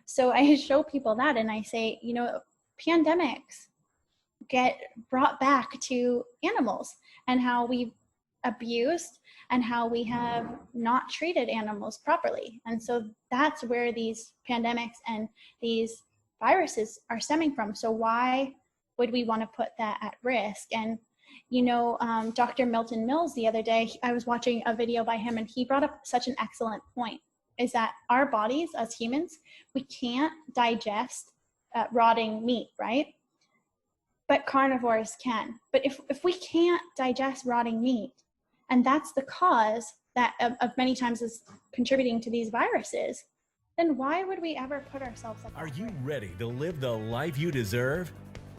So I show people that and I say, pandemics get brought back to animals and how we've abused and how we have not treated animals properly. And so that's where these pandemics and these viruses are stemming from. So why would we want to put that at risk? And Dr. Milton Mills, the other day, I was watching a video by him and he brought up such an excellent point, is that our bodies as humans, we can't digest rotting meat, right? But carnivores can. But if we can't digest rotting meat, and that's the cause that of many times is contributing to these viruses, then why would we ever put ourselves at Are that you risk? ready to live the life you deserve?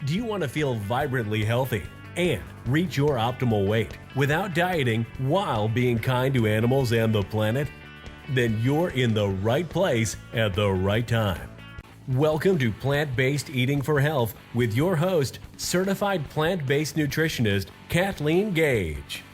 Do you want to feel vibrantly healthy and reach your optimal weight without dieting while being kind to animals and the planet? Then you're in the right place at the right time. Welcome to Plant-Based Eating for Health with your host, certified plant-based nutritionist, Kathleen Gage.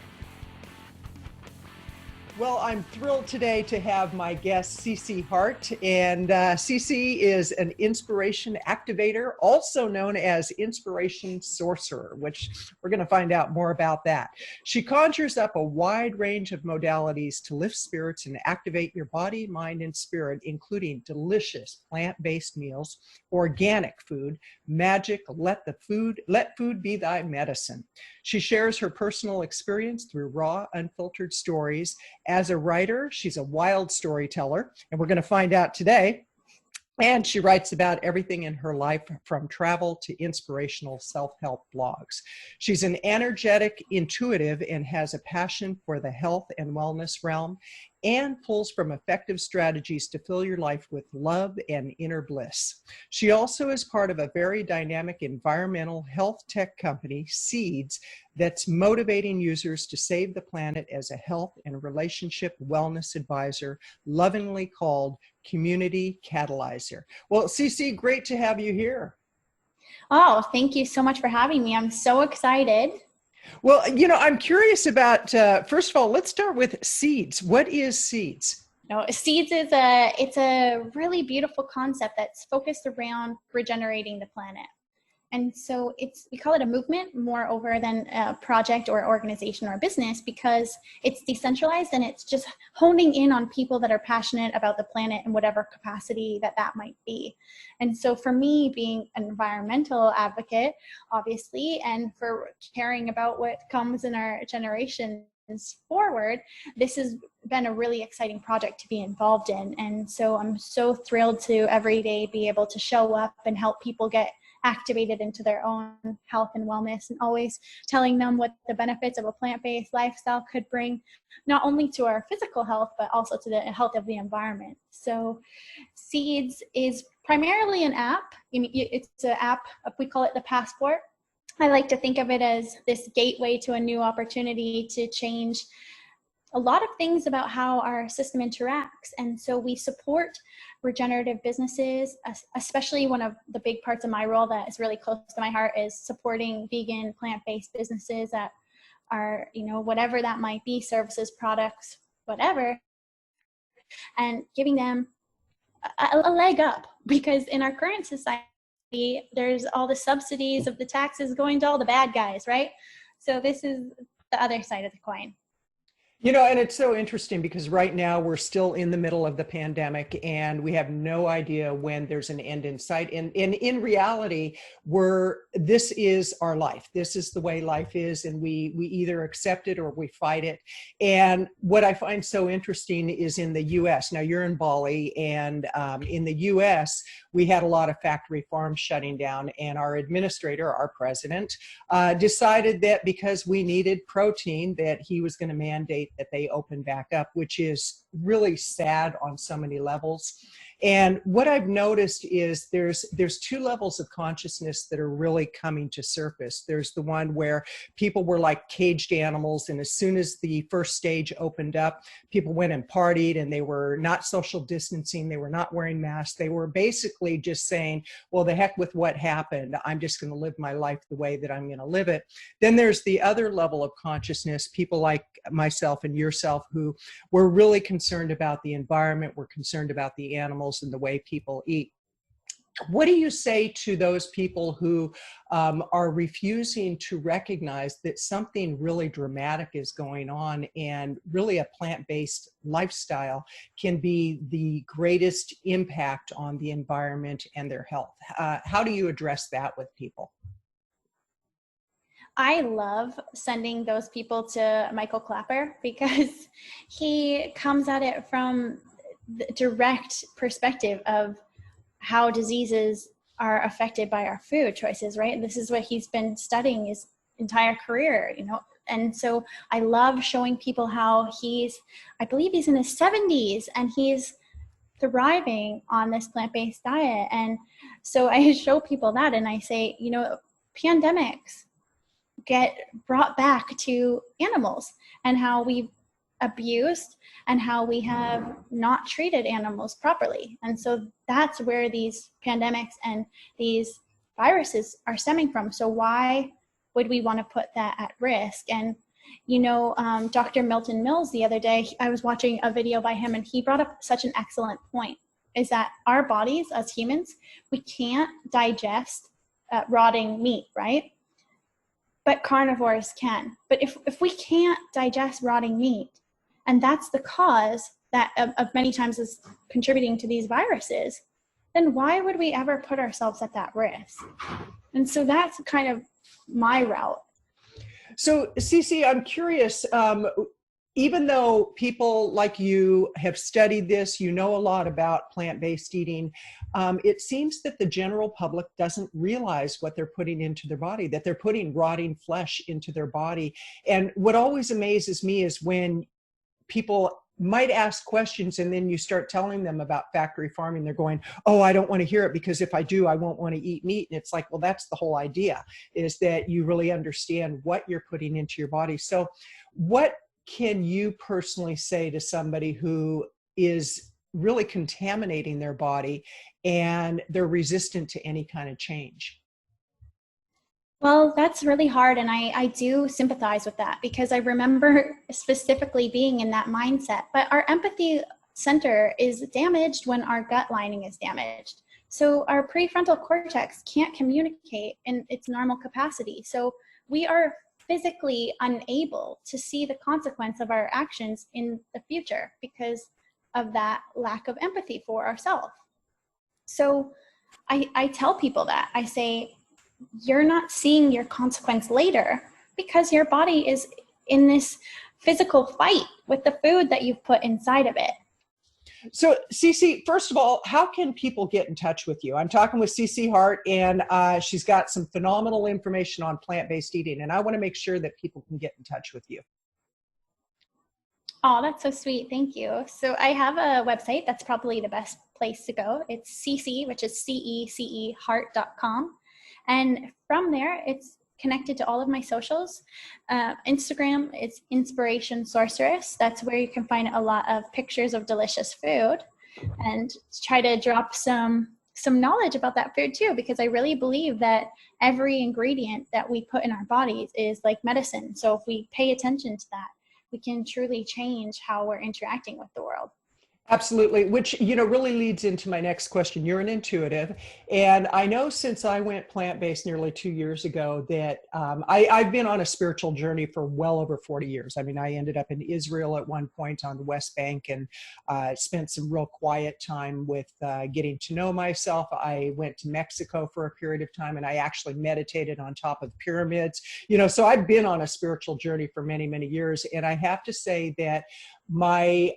Well, I'm thrilled today to have my guest, CeCe Heart. And CeCe is an inspiration activator, also known as inspiration sorcerer, which we're going to find out more about that. She conjures up a wide range of modalities to lift spirits and activate your body, mind, and spirit, including delicious plant-based meals, organic food, magic, let food be thy medicine. She shares her personal experience through raw, unfiltered stories. As a writer, she's a wild storyteller, and we're going to find out today. And she writes about everything in her life, from travel to inspirational self-help blogs. She's an energetic intuitive and has a passion for the health and wellness realm, and pulls from effective strategies to fill your life with love and inner bliss. She also is part of a very dynamic environmental health tech company, Seeds, that's motivating users to save the planet as a health and relationship wellness advisor, lovingly called Community Catalyzer. Well, CeCe, great to have you here. Oh, thank you so much for having me. I'm so excited. Well, I'm curious about, first of all, let's start with Seeds. What is Seeds? Seeds is a really beautiful concept that's focused around regenerating the planet. And so we call it a movement more over than a project or organization or business, because it's decentralized and it's just honing in on people that are passionate about the planet in whatever capacity that might be. And so for me, being an environmental advocate, obviously, and for caring about what comes in our generations forward, this has been a really exciting project to be involved in. And so I'm so thrilled to every day be able to show up and help people get activated into their own health and wellness, and always telling them what the benefits of a plant-based lifestyle could bring, not only to our physical health, but also to the health of the environment. So Seeds is primarily an app. It's an app, we call it the Passport. I like to think of it as this gateway to a new opportunity to change a lot of things about how our system interacts. And so we support regenerative businesses, especially one of the big parts of my role that is really close to my heart is supporting vegan, plant-based businesses that are, whatever that might be, services, products, whatever, and giving them a leg up, because in our current society, there's all the subsidies of the taxes going to all the bad guys, right? So this is the other side of the coin. And it's so interesting because right now we're still in the middle of the pandemic and we have no idea when there's an end in sight. And in reality, this is our life. This is the way life is, and we either accept it or we fight it. And what I find so interesting is in the US, now you're in Bali, and in the US, we had a lot of factory farms shutting down, and our administrator, our president, decided that because we needed protein, that he was going to mandate that they open back up, which is really sad on so many levels. And what I've noticed is there's two levels of consciousness that are really coming to surface. There's the one where people were like caged animals, and as soon as the first stage opened up, people went and partied, and they were not social distancing, they were not wearing masks, they were basically just saying, well, the heck with what happened, I'm just going to live my life the way that I'm going to live it. Then there's the other level of consciousness, people like myself and yourself, who were really concerned about the environment, were concerned about the animals and the way people eat. What do you say to those people who are refusing to recognize that something really dramatic is going on, and really a plant-based lifestyle can be the greatest impact on the environment and their health? How do you address that with people? I love sending those people to Michael Clapper because he comes at it from the direct perspective of how diseases are affected by our food choices, right? This is what he's been studying his entire career, you know. And so I love showing people how I believe he's in his 70s and he's thriving on this plant-based diet. And so I show people that and I say, you know, pandemics get brought back to animals and how we've abused and how we have not treated animals properly. And so that's where these pandemics and these viruses are stemming from. So why would we want to put that at risk? And, you know, Dr. Milton Mills, the other day, I was watching a video by him and he brought up such an excellent point, is that our bodies as humans, we can't digest rotting meat, right? But carnivores can. But if we can't digest rotting meat, and that's the cause that of many times is contributing to these viruses, then why would we ever put ourselves at that risk? And so that's kind of my route. So, CeCe, I'm curious, even though people like you have studied this, you know a lot about plant-based eating, it seems that the general public doesn't realize what they're putting into their body, that they're putting rotting flesh into their body. And what always amazes me is when people might ask questions and then you start telling them about factory farming, they're going, oh, I don't want to hear it because if I do, I won't want to eat meat. And it's like, well, that's the whole idea, is that you really understand what you're putting into your body. So what can you personally say to somebody who is really contaminating their body and they're resistant to any kind of change? Well, that's really hard. And I do sympathize with that because I remember specifically being in that mindset. But our empathy center is damaged when our gut lining is damaged. So our prefrontal cortex can't communicate in its normal capacity. So we are physically unable to see the consequence of our actions in the future because of that lack of empathy for ourselves. So I tell people that. I say, you're not seeing your consequence later because your body is in this physical fight with the food that you've put inside of it. So, CeCe, first of all, how can people get in touch with you? I'm talking with CeCe Heart, and she's got some phenomenal information on plant-based eating, and I want to make sure that people can get in touch with you. Oh, that's so sweet. Thank you. So I have a website that's probably the best place to go. It's CeCe, which is CeCe Heart.com. And from there, it's connected to all of my socials. Instagram, it's Inspiration Sorceress. That's where you can find a lot of pictures of delicious food and try to drop some knowledge about that food too, because I really believe that every ingredient that we put in our bodies is like medicine. So if we pay attention to that, we can truly change how we're interacting with the world. Absolutely, which, you know, really leads into my next question. You're an intuitive, and I know since I went plant-based nearly 2 years ago that I've been on a spiritual journey for well over 40 years. I mean, I ended up in Israel at one point on the West Bank and spent some real quiet time with getting to know myself. I went to Mexico for a period of time, and I actually meditated on top of pyramids. You know, so I've been on a spiritual journey for many, many years, and I have to say that my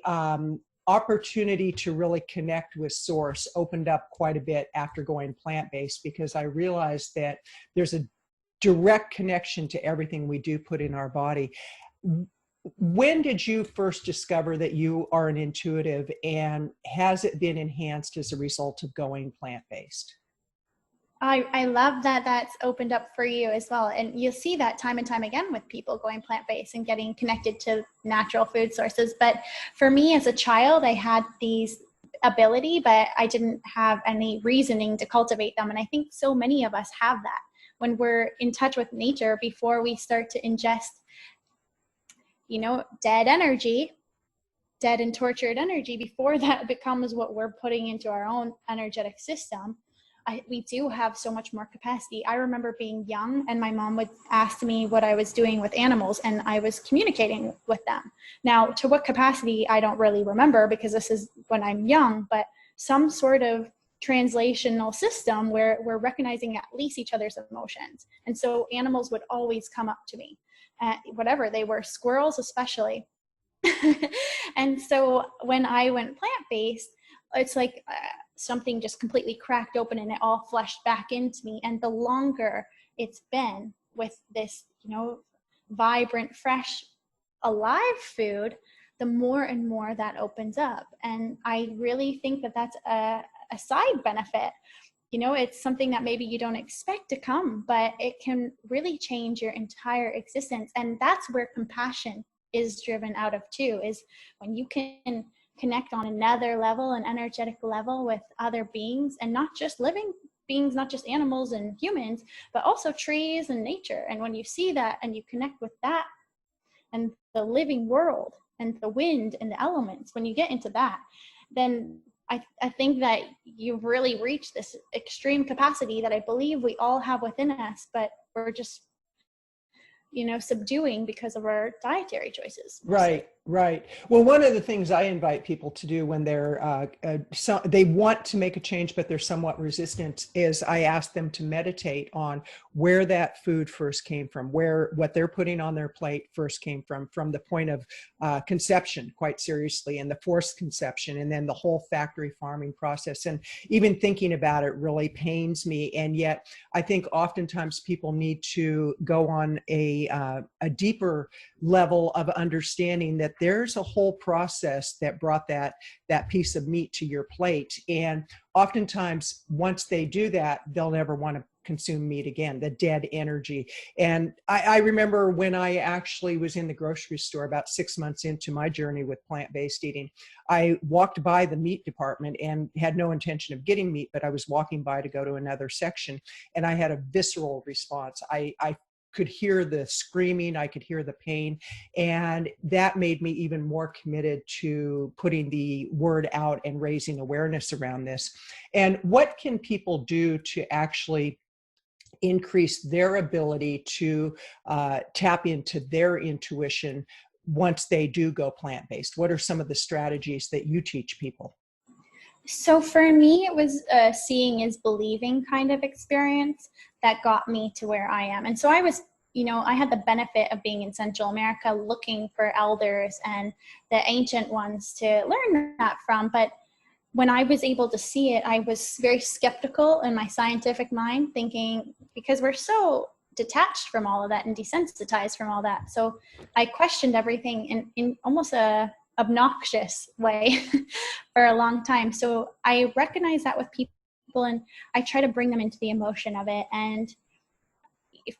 opportunity to really connect with source opened up quite a bit after going plant-based, because I realized that there's a direct connection to everything we do put in our body. When did you first discover that you are an intuitive, and has it been enhanced as a result of going plant-based? I love that that's opened up for you as well. And you'll see that time and time again with people going plant-based and getting connected to natural food sources. But for me as a child, I had these ability, but I didn't have any reasoning to cultivate them. And I think so many of us have that when we're in touch with nature before we start to ingest, you know, dead and tortured energy, before that becomes what we're putting into our own energetic system. we do have so much more capacity. I remember being young and my mom would ask me what I was doing with animals, and I was communicating with them. Now, to what capacity, I don't really remember because this is when I'm young, but some sort of translational system where we're recognizing at least each other's emotions. And so animals would always come up to me, whatever they were, squirrels especially. And so when I went plant-based, it's like something just completely cracked open and it all flushed back into me. And the longer it's been with this, vibrant, fresh, alive food, the more and more that opens up. And I really think that that's a side benefit. It's something that maybe you don't expect to come, but it can really change your entire existence. And that's where compassion is driven out of too, is when you can connect on another level, an energetic level with other beings, and not just living beings, not just animals and humans, but also trees and nature. And when you see that and you connect with that and the living world and the wind and the elements, when you get into that, then I think that you've really reached this extreme capacity that I believe we all have within us, but we're just subduing because of our dietary choices. Right. Well, one of the things I invite people to do when they're they want to make a change, but they're somewhat resistant, is I ask them to meditate on where that food first came from, what they're putting on their plate first came from the point of conception, quite seriously, and the forced conception, and then the whole factory farming process. And even thinking about it really pains me. And yet I think oftentimes people need to go on a deeper level of understanding that there's a whole process that brought that piece of meat to your plate. And oftentimes once they do that, they'll never want to consume meat again, the dead energy. And I remember when I actually was in the grocery store about 6 months into my journey with plant-based eating, I walked by the meat department and had no intention of getting meat, but I was walking by to go to another section, and I had a visceral response. I could hear the screaming, I could hear the pain, and that made me even more committed to putting the word out and raising awareness around this. And what can people do to actually increase their ability to tap into their intuition once they do go plant-based? What are some of the strategies that you teach people? So for me, it was a seeing is believing kind of experience that got me to where I am. And so I was, I had the benefit of being in Central America looking for elders and the ancient ones to learn that from. But when I was able to see it, I was very skeptical in my scientific mind, thinking, because we're so detached from all of that and desensitized from all that. So I questioned everything in almost a obnoxious way for a long time. So I recognize that with people, and I try to bring them into the emotion of it. And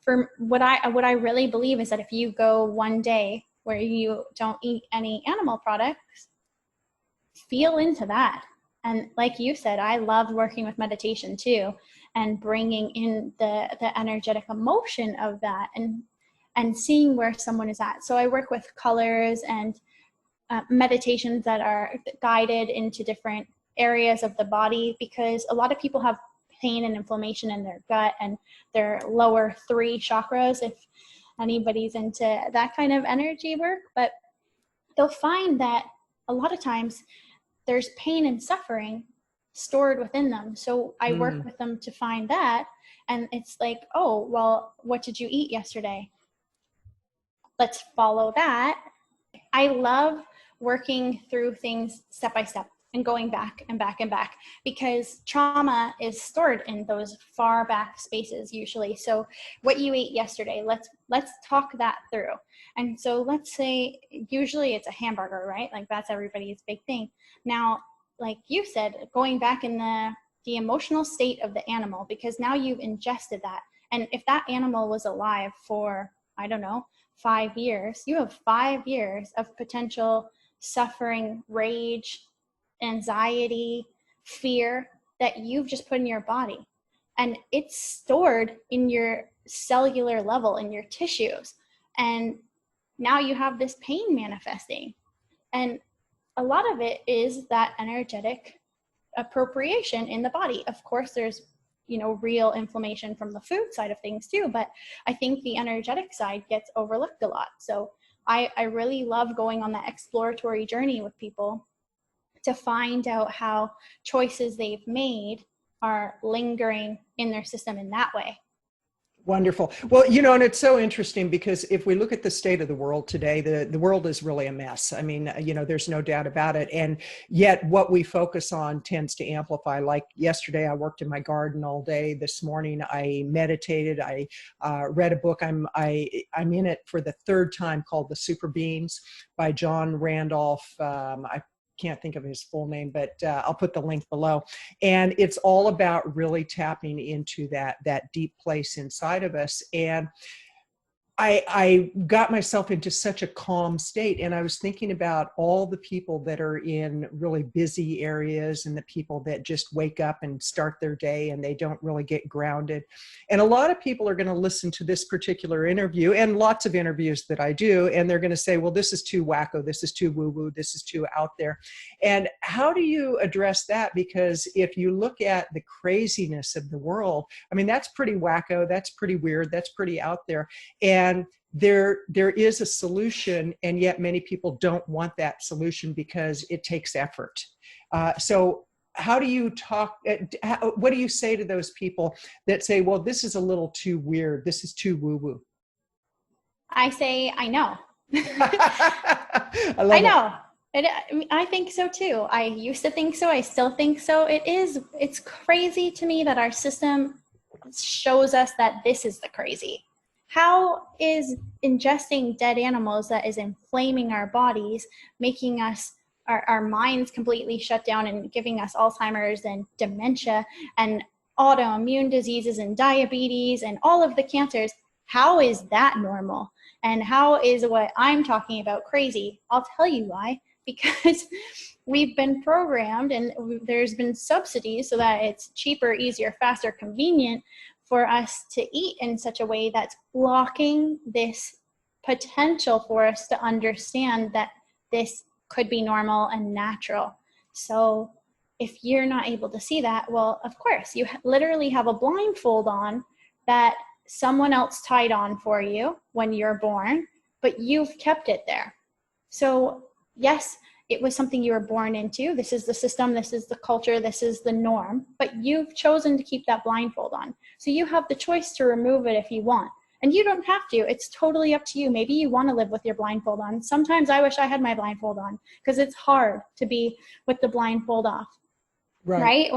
for what I really believe is that if you go one day where you don't eat any animal products, feel into that. And like you said, I loved working with meditation too, and bringing in the energetic emotion of that, and seeing where someone is at. So I work with colors and meditations that are guided into different areas of the body, because a lot of people have pain and inflammation in their gut and their lower 3 chakras, if anybody's into that kind of energy work. But they'll find that a lot of times there's pain and suffering stored within them. So I work with them to find that. And it's like, oh, well, what did you eat yesterday? Let's follow that. I love working through things step by step and going back and back and back, because trauma is stored in those far back spaces usually. So what you ate yesterday, let's talk that through. And so let's say usually it's a hamburger, right? Like that's everybody's big thing. Now, like you said, going back in the emotional state of the animal, because now you've ingested that. And if that animal was alive for, I don't know, 5 years, you have 5 years of potential suffering, rage, anxiety, fear that you've just put in your body. And it's stored in your cellular level, in your tissues. And now you have this pain manifesting. And a lot of it is that energetic appropriation in the body. Of course, there's, real inflammation from the food side of things too. But I think the energetic side gets overlooked a lot. So I really love going on that exploratory journey with people to find out how choices they've made are lingering in their system in that way. Wonderful. Well, and it's so interesting because if we look at the state of the world today, the world is really a mess. I mean, there's no doubt about it. And yet what we focus on tends to amplify. Like yesterday, I worked in my garden all day. This morning, I meditated. I read a book. I'm in it for the third time, called The Super Beings by John Randolph. I can't think of his full name, but I'll put the link below. And it's all about really tapping into that deep place inside of us. And I got myself into such a calm state, and I was thinking about all the people that are in really busy areas and the people that just wake up and start their day and they don't really get grounded. And a lot of people are going to listen to this particular interview and lots of interviews that I do, and they're going to say, well, this is too wacko, this is too woo-woo, this is too out there. And how do you address that? Because if you look at the craziness of the world, I mean, that's pretty wacko, that's pretty weird, that's pretty out there. And there is a solution, and yet many people don't want that solution because it takes effort. So how do you talk, what do you say to those people that say, well, this is a little too weird, this is too woo-woo? I say, I know. I know. I think so too. I used to think so. I still think so. It's crazy to me that our system shows us that this is the crazy. How is ingesting dead animals that is inflaming our bodies, making us, our minds completely shut down and giving us Alzheimer's and dementia and autoimmune diseases and diabetes and all of the cancers? How is that normal? And how is what I'm talking about crazy? I'll tell you why. Because we've been programmed, and there's been subsidies so that it's cheaper, easier, faster, convenient for us to eat in such a way that's blocking this potential for us to understand that this could be normal and natural. So if you're not able to see that, well, of course, you literally have a blindfold on that someone else tied on for you when you're born, but you've kept it there. So yes, it was something you were born into. This is the system, this is the culture, this is the norm, but you've chosen to keep that blindfold on. So you have the choice to remove it if you want. And you don't have to. It's totally up to you. Maybe you want to live with your blindfold on. Sometimes I wish I had my blindfold on because it's hard to be with the blindfold off. Right?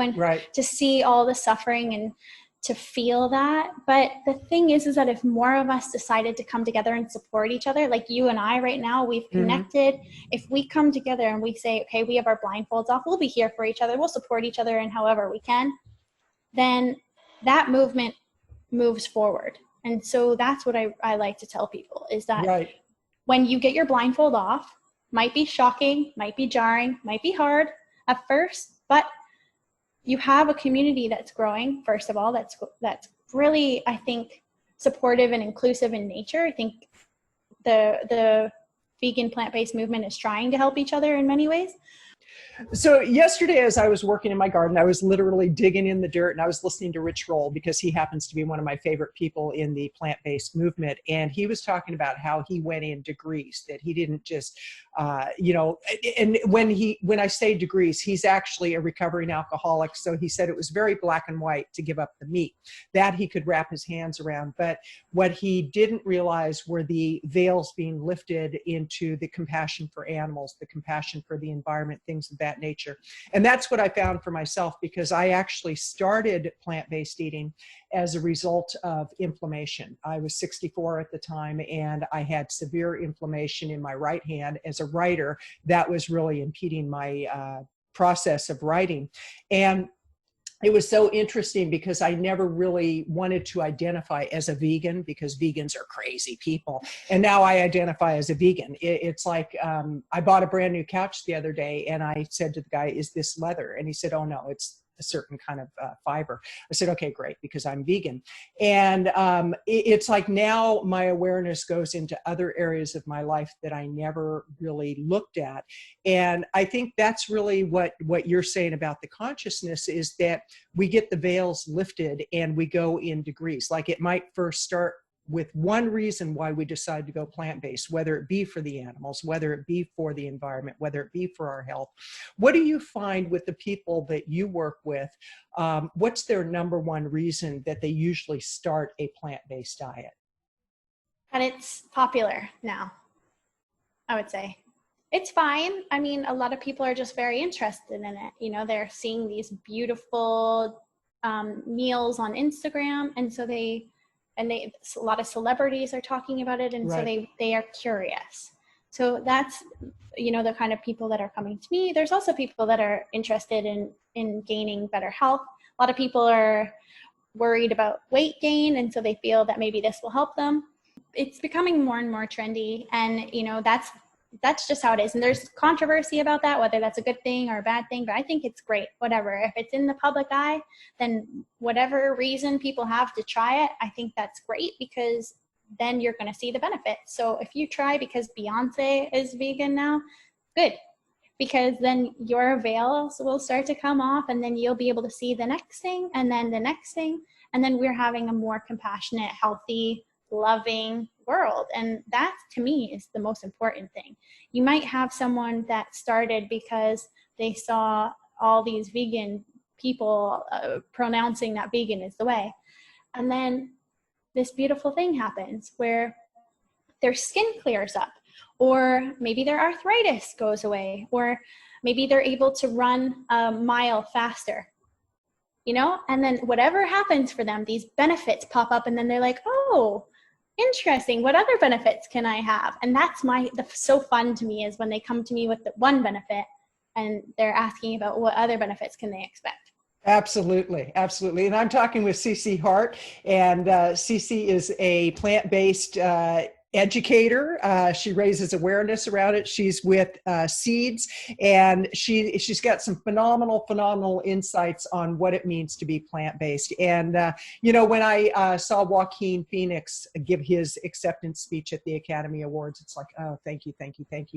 To see all the suffering and to feel that. But the thing is that if more of us decided to come together and support each other, like you and I right now, we've connected. If we come together and we say, okay, we have our blindfolds off, we'll be here for each other, we'll support each other in however we can, then that movement moves forward. And so that's what I like to tell people is that when you get your blindfold off, might be shocking, might be jarring, might be hard at first, but you have a community that's growing, first of all, that's really, I think, supportive and inclusive in nature. I think the vegan plant-based movement is trying to help each other in many ways. So yesterday, as I was working in my garden, I was literally digging in the dirt, and I was listening to Rich Roll because he happens to be one of my favorite people in the plant-based movement. And he was talking about how he went in degrees, that he didn't just, and when I say degrees, he's actually a recovering alcoholic. So he said it was very black and white to give up the meat. That he could wrap his hands around. But what he didn't realize were the veils being lifted into the compassion for animals, the compassion for the environment, things of that nature. And that's what I found for myself, because I actually started plant-based eating as a result of inflammation. I was 64 at the time, and I had severe inflammation in my right hand. As a writer, that was really impeding my process of writing. And it was so interesting because I never really wanted to identify as a vegan because vegans are crazy people. And now I identify as a vegan. It's like I bought a brand new couch the other day, and I said to the guy, is this leather? And he said, oh no, it's a certain kind of fiber. I said, okay, great, because I'm vegan. And it's like now my awareness goes into other areas of my life that I never really looked at. And I think that's really what you're saying about the consciousness, is that we get the veils lifted and we go in degrees. Like it might first start with one reason why we decide to go plant-based, whether it be for the animals, whether it be for the environment, whether it be for our health. What do you find with the people that you work with? What's their number one reason that they usually start a plant-based diet? And it's popular now, I would say. It's fine. I mean, a lot of people are just very interested in it. You know, they're seeing these beautiful meals on Instagram, and so a lot of celebrities are talking about it, and right. So they are curious. So that's, you know, the kind of people that are coming to me. There's also people that are interested in gaining better health. A lot of people are worried about weight gain, and so they feel that maybe this will help them. It's becoming more and more trendy, and you know, that's just how it is. And there's controversy about that, whether that's a good thing or a bad thing, but I think it's great, whatever. If it's in the public eye, then whatever reason people have to try it, I think that's great, because then you're going to see the benefits. So if you try because Beyonce is vegan now, good, because then your veils will start to come off, and then you'll be able to see the next thing, and then the next thing, and then we're having a more compassionate, healthy, loving world. And that, to me, is the most important thing. You might have someone that started because they saw all these vegan people pronouncing that vegan is the way, and then this beautiful thing happens where their skin clears up, or maybe their arthritis goes away, or maybe they're able to run a mile faster, you know, and then whatever happens for them, these benefits pop up, and then they're like, oh, interesting, what other benefits can I have? And that's so fun to me, is when they come to me with the one benefit and they're asking about what other benefits can they expect. Absolutely, absolutely. And I'm talking with CeCe Heart, and CeCe is a plant-based educator. She raises awareness around it. She's with Seeds, and she's got some phenomenal insights on what it means to be plant-based. And you know, when I saw Joaquin Phoenix give his acceptance speech at the Academy Awards, it's like, oh, thank you,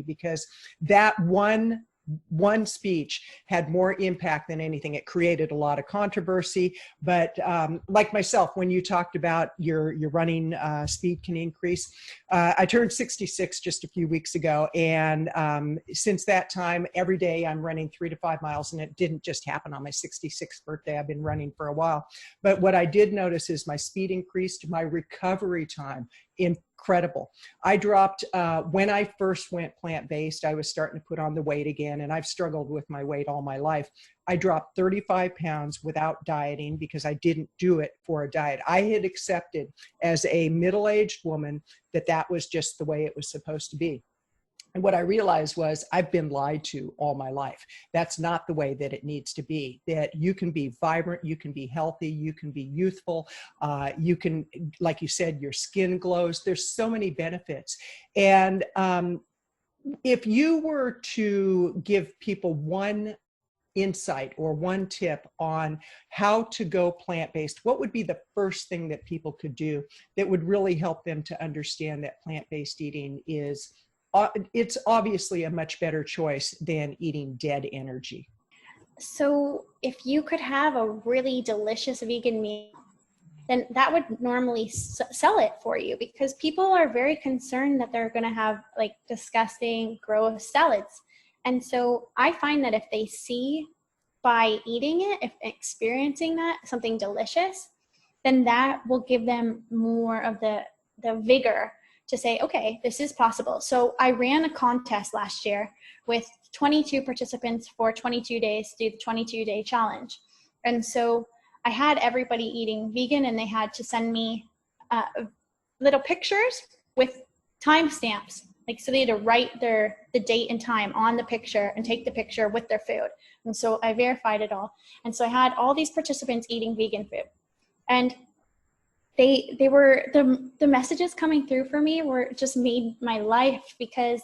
because that one speech had more impact than anything. It created a lot of controversy, but like myself, when you talked about your running speed can increase, I turned 66 just a few weeks ago, and since that time, every day I'm running 3 to 5 miles, and it didn't just happen on my 66th birthday. I've been running for a while, but what I did notice is my speed increased, my recovery time incredible. I dropped, when I first went plant-based, I was starting to put on the weight again, and I've struggled with my weight all my life. I dropped 35 pounds without dieting, because I didn't do it for a diet. I had accepted as a middle-aged woman that was just the way it was supposed to be. And what I realized was I've been lied to all my life. That's not the way that it needs to be. That you can be vibrant, you can be healthy, you can be youthful, you can, like you said, your skin glows. There's so many benefits. And if you were to give people one insight or one tip on how to go plant-based, what would be the first thing that people could do that would really help them to understand that plant-based eating is it's obviously a much better choice than eating dead energy? So if you could have a really delicious vegan meal, then that would normally sell it for you, because people are very concerned that they're going to have like disgusting, gross salads. And so I find that if they see by eating it, if experiencing that, something delicious, then that will give them more of the vigor to say, okay, this is possible. So I ran a contest last year with 22 participants for 22 days to do the 22-day challenge. And so I had everybody eating vegan, and they had to send me little pictures with timestamps. Like, so they had to write the date and time on the picture and take the picture with their food. And so I verified it all. And so I had all these participants eating vegan food. And they were, the messages coming through for me were just made my life, because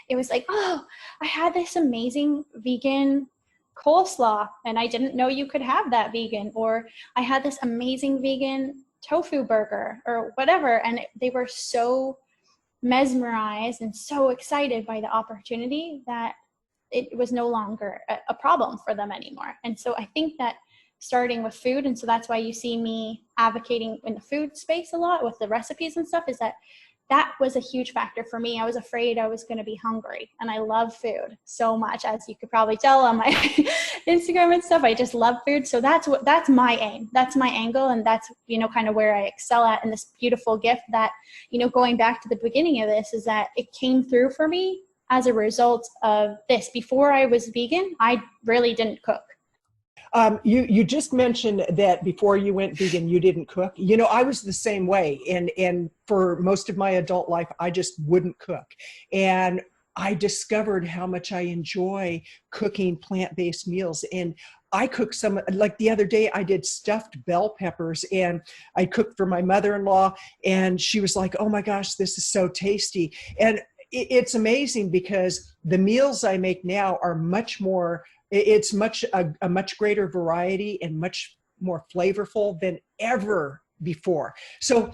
it was like, oh, I had this amazing vegan coleslaw and I didn't know you could have that vegan, or I had this amazing vegan tofu burger or whatever. And they were so mesmerized and so excited by the opportunity that it was no longer a problem for them anymore. And so I think that starting with food, and so that's why you see me advocating in the food space a lot with the recipes and stuff, is that was a huge factor for me. I was afraid I was going to be hungry, and I love food so much, as you could probably tell on my Instagram and stuff. I just love food. So that's my aim. That's my angle. And that's, kind of where I excel at. And this beautiful gift that, going back to the beginning of this, is that it came through for me as a result of this. Before I was vegan, I really didn't cook. You just mentioned that before you went vegan, you didn't cook. I was the same way. And for most of my adult life, I just wouldn't cook. And I discovered how much I enjoy cooking plant-based meals. And I cooked some, like the other day, I did stuffed bell peppers, and I cooked for my mother-in-law, and she was like, "Oh my gosh, this is so tasty." And it's amazing because the meals I make now are much more, it's a much greater variety and much more flavorful than ever before. So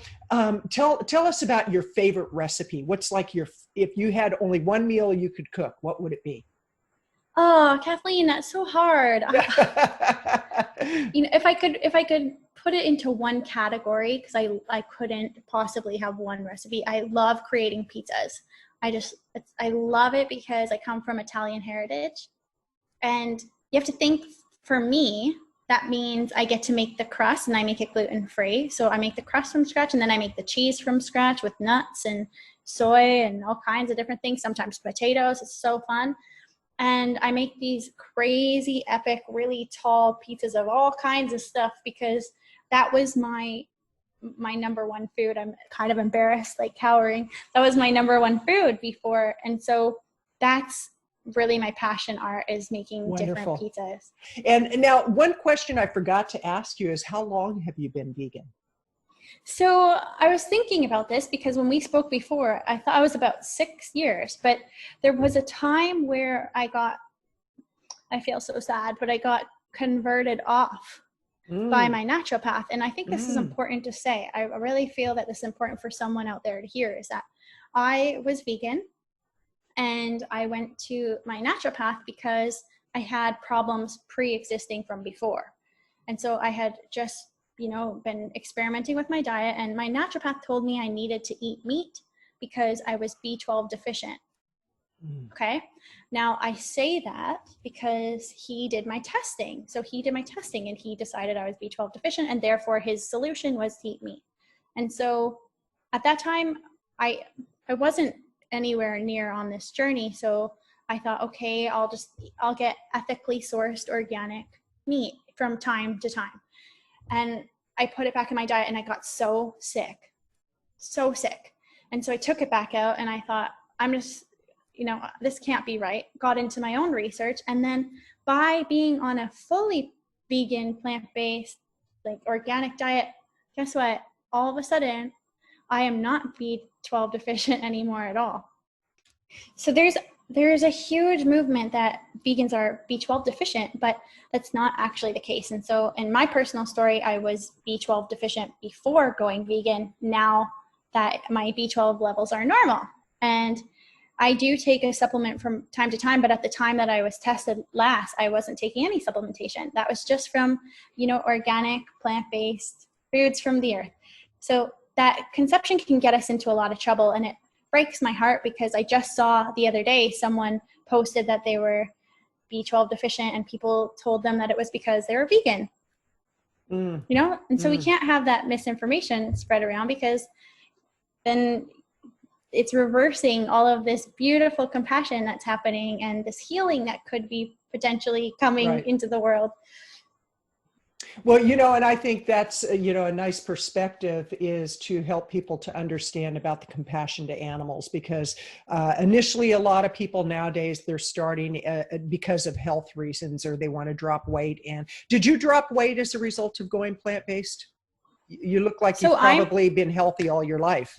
tell us about your favorite recipe. What's like if you had only one meal you could cook, what would it be? Oh, Kathleen, that's so hard. If I could put it into one category, because I couldn't possibly have one recipe. I love creating pizzas. I love it because I come from Italian heritage. And you have to think, for me, that means I get to make the crust, and I make it gluten-free. So I make the crust from scratch, and then I make the cheese from scratch with nuts and soy and all kinds of different things, sometimes potatoes. It's so fun. And I make these crazy, epic, really tall pizzas of all kinds of stuff, because that was my number one food. I'm kind of embarrassed, like cowering. That was my number one food before. And so that's really my passion art, is making Wonderful. different pizzas. And now, one question I forgot to ask you is, how long have you been vegan? So I was thinking about this, because when we spoke before, I thought I was about 6 years, but there was a time where I feel so sad, but I got converted off by my naturopath. And I think this is important to say. I really feel that this is important for someone out there to hear, is that I was vegan, and I went to my naturopath because I had problems pre-existing from before. And so I had just, been experimenting with my diet, and my naturopath told me I needed to eat meat because I was B12 deficient. Okay. Now I say that because he did my testing. So he did my testing, and he decided I was B12 deficient, and therefore his solution was to eat meat. And so at that time, I wasn't anywhere near on this journey. So I thought, okay, I'll get ethically sourced organic meat from time to time. And I put it back in my diet, and I got so sick. And so I took it back out, and I thought, I'm just, this can't be right. Got into my own research. And then by being on a fully vegan, plant-based, like organic diet, guess what? All of a sudden, I am not B12 deficient anymore at all. So there's a huge movement that vegans are B12 deficient, but that's not actually the case. And so in my personal story, I was B12 deficient before going vegan, now that my B12 levels are normal. And I do take a supplement from time to time, but at the time that I was tested last, I wasn't taking any supplementation. That was just from, organic, plant-based foods from the earth. So that conception can get us into a lot of trouble, and it breaks my heart, because I just saw the other day someone posted that they were B12 deficient, and people told them that it was because they were vegan. And so we can't have that misinformation spread around, because then it's reversing all of this beautiful compassion that's happening, and this healing that could be potentially coming into the world. Well, and I think that's, a nice perspective, is to help people to understand about the compassion to animals, because initially a lot of people nowadays, they're starting because of health reasons, or they want to drop weight. And did you drop weight as a result of going plant-based? You look like you've probably been healthy all your life.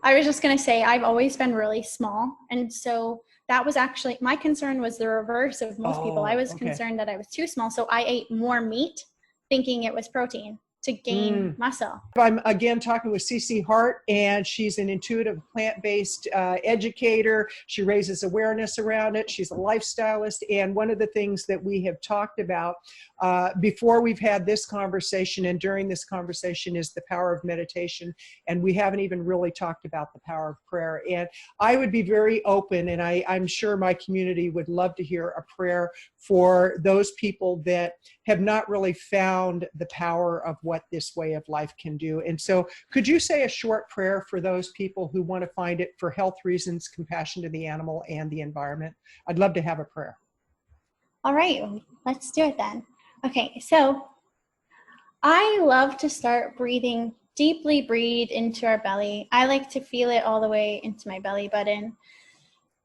I was just going to say, I've always been really small. And so that was actually, my concern was the reverse of most people. I was okay. concerned that I was too small. So I ate more meat thinking it was protein to gain muscle. I'm again talking with CeCe Heart, and she's an intuitive plant-based educator. She raises awareness around it. She's a lifestylist. And one of the things that we have talked about before we've had this conversation and during this conversation is the power of meditation. And we haven't even really talked about the power of prayer. And I would be very open, and I'm sure my community would love to hear a prayer for those people that have not really found the power of what this way of life can do. And so could you say a short prayer for those people who want to find it for health reasons, compassion to the animal and the environment? I'd love to have a prayer. All right, let's do it then. Okay, so I love to start breathing, deeply breathe into our belly. I like to feel it all the way into my belly button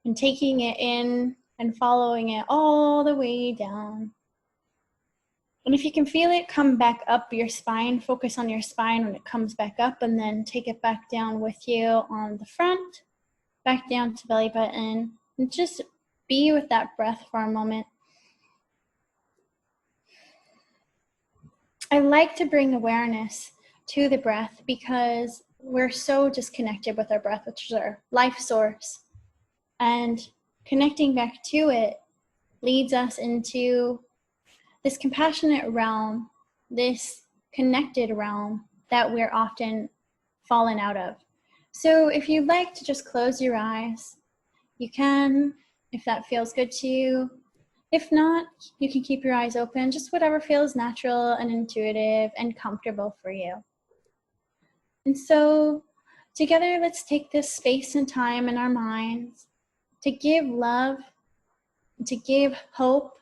and taking it in and following it all the way down. And if you can feel it come back up your spine, focus on your spine when it comes back up, and then take it back down with you on the front, back down to belly button, and just be with that breath for a moment. I like to bring awareness to the breath because we're so disconnected with our breath, which is our life source. And connecting back to it leads us into this compassionate realm, this connected realm that we're often fallen out of. So if you'd like to just close your eyes, you can, if that feels good to you. If not, you can keep your eyes open, just whatever feels natural and intuitive and comfortable for you. And so together, let's take this space and time in our minds to give love, to give hope,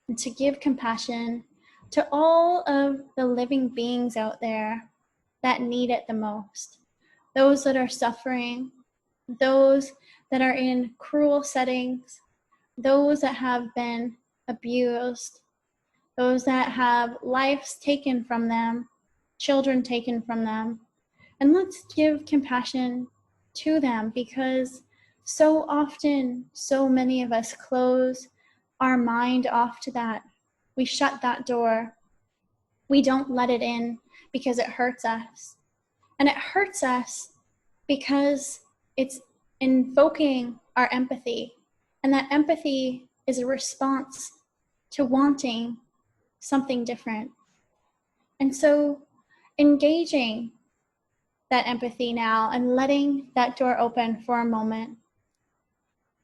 and to give compassion to all of the living beings out there that need it the most. Those that are suffering, those that are in cruel settings, those that have been abused, those that have lives taken from them, children taken from them. And let's give compassion to them because so often, so many of us close our mind off to that. We shut that door. We don't let it in because it hurts us. And it hurts us because it's invoking our empathy. And that empathy is a response to wanting something different. And so engaging that empathy now and letting that door open for a moment.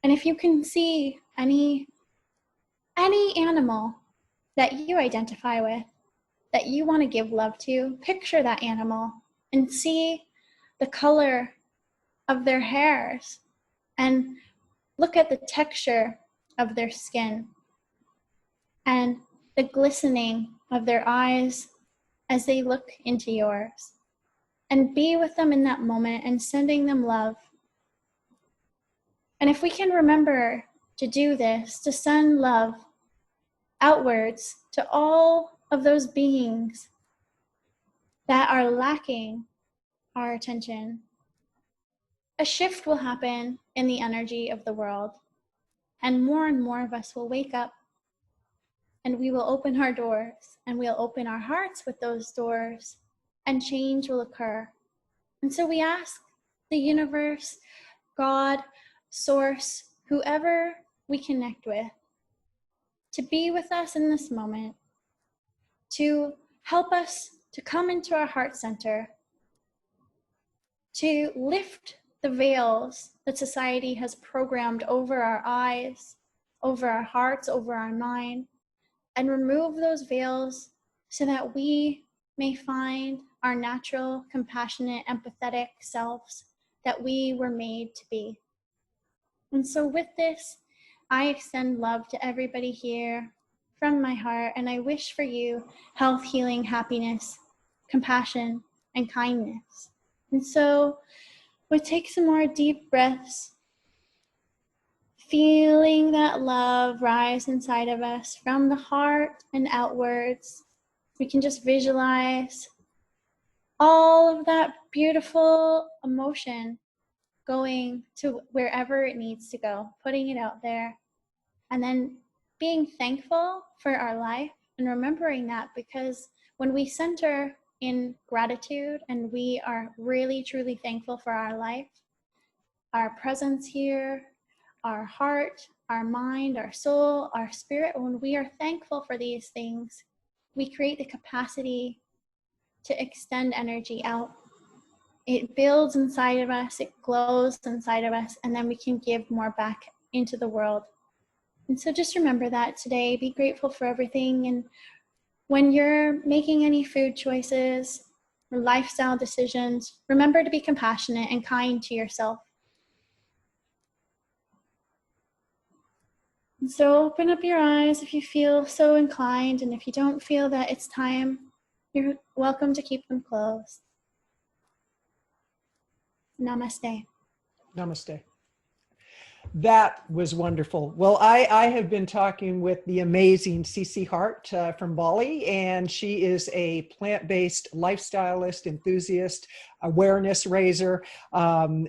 And if you can see any animal that you identify with, that you want to give love to, picture that animal and see the color of their hairs and look at the texture of their skin and the glistening of their eyes as they look into yours. And be with them in that moment and sending them love. And if we can remember to do this, to send love outwards to all of those beings that are lacking our attention, a shift will happen in the energy of the world. And more of us will wake up and we will open our doors and we'll open our hearts with those doors and change will occur. And so we ask the universe, God, source, whoever we connect with, to be with us in this moment, to help us to come into our heart center, to lift the veils that society has programmed over our eyes, over our hearts, over our mind, and remove those veils so that we may find our natural, compassionate, empathetic selves that we were made to be. And so with this, I extend love to everybody here from my heart, and I wish for you health, healing, happiness, compassion, and kindness. And so we'll take some more deep breaths, feeling that love rise inside of us from the heart and outwards. We can just visualize all of that beautiful emotion going to wherever it needs to go, putting it out there, and then being thankful for our life and remembering that, because when we center in gratitude and we are really, truly thankful for our life, our presence here, our heart, our mind, our soul, our spirit, when we are thankful for these things, we create the capacity to extend energy out. It builds inside of us, it glows inside of us, and then we can give more back into the world. And so just remember that today. Be grateful for everything. And when you're making any food choices or lifestyle decisions, remember to be compassionate and kind to yourself. And so open up your eyes if you feel so inclined, and if you don't feel that it's time, you're welcome to keep them closed. Namaste. Namaste. That was wonderful. Well, I have been talking with the amazing CeCe Heart from Bali, and she is a plant-based lifestylist, enthusiast, awareness raiser.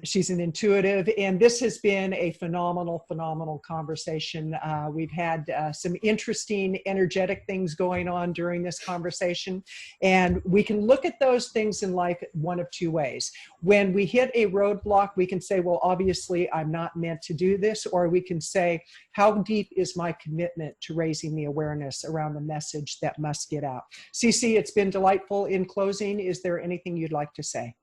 She's an intuitive, and this has been a phenomenal conversation. We've had some interesting, energetic things going on during this conversation, and we can look at those things in life one of two ways. When we hit a roadblock, we can say, well, obviously I'm not meant to do this, or we can say, how deep is my commitment to raising the awareness around the message that must get out? CeCe, it's been delightful. In closing, is there anything you'd like to say?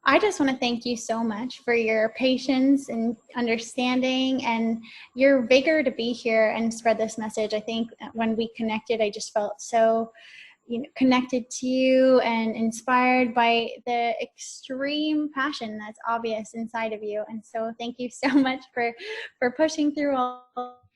I just want to thank you so much for your patience and understanding and your vigor to be here and spread this message. I think when we connected, I just felt so connected to you and inspired by the extreme passion that's obvious inside of you. And so thank you so much for pushing through all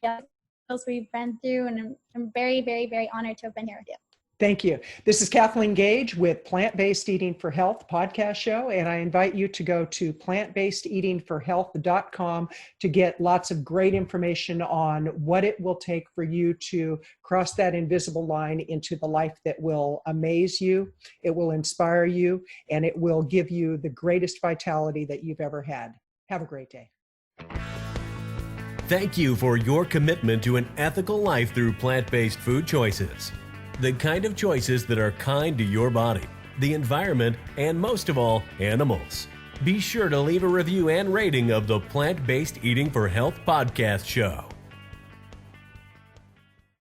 the obstacles we've been through. And I'm very, very, very honored to have been here with you. Thank you. This is Kathleen Gage with Plant-Based Eating for Health podcast show, and I invite you to go to plantbasedeatingforhealth.com to get lots of great information on what it will take for you to cross that invisible line into the life that will amaze you, it will inspire you, and it will give you the greatest vitality that you've ever had. Have a great day. Thank you for your commitment to an ethical life through plant-based food choices. The kind of choices that are kind to your body, the environment, and most of all, animals. Be sure to leave a review and rating of the Plant-Based Eating for Health podcast show.